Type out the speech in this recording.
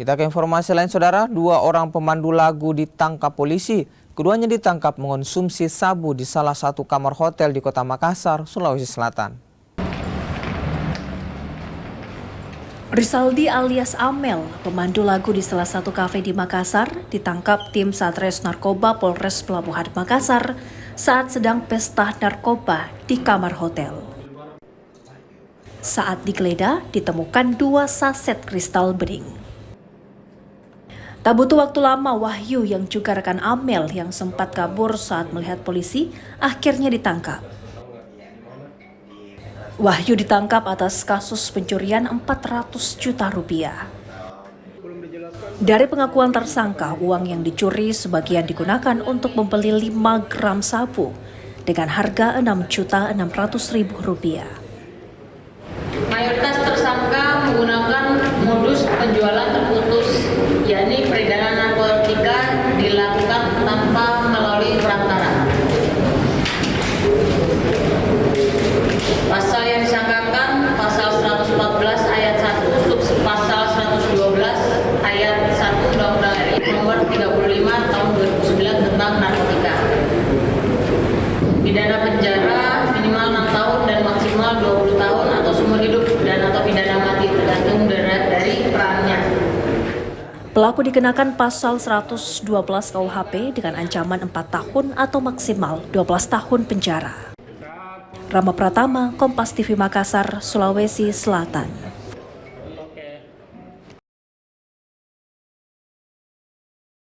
Kita ke informasi lain, saudara. 2 orang pemandu lagu ditangkap polisi. Keduanya ditangkap mengonsumsi sabu di salah satu kamar hotel di Kota Makassar, Sulawesi Selatan. Rizaldi alias Amel, pemandu lagu di salah satu kafe di Makassar, ditangkap tim Satres Narkoba Polres Pelabuhan Makassar saat sedang pesta narkoba di kamar hotel. Saat digeledah, ditemukan 2 saset kristal bening. Tak butuh waktu lama, Wahyu yang juga rekan Amel yang sempat kabur saat melihat polisi akhirnya ditangkap. Wahyu ditangkap atas kasus pencurian 400 juta rupiah. Dari pengakuan tersangka, uang yang dicuri sebagian digunakan untuk membeli 5 gram sabu dengan harga Rp6.600.000. Mayoritas tersangka menggunakan modus penjualan terputus, yakni peredaran narkotika dilakukan tanpa melalui perantara. Pasal yang disangkakan pasal 114 ayat 1 subpasal 112 ayat 1 Undang-Undang RI nomor 35 tahun 2009 tentang narkotika. Pidana penjara minimal 6 tahun dan maksimal 20 tahun atau seumur hidup dan atau pidana mati tergantung dari perannya. Pelaku dikenakan pasal 112 KUHP dengan ancaman 4 tahun atau maksimal 12 tahun penjara. Rama Pratama, Kompas TV Makassar, Sulawesi Selatan.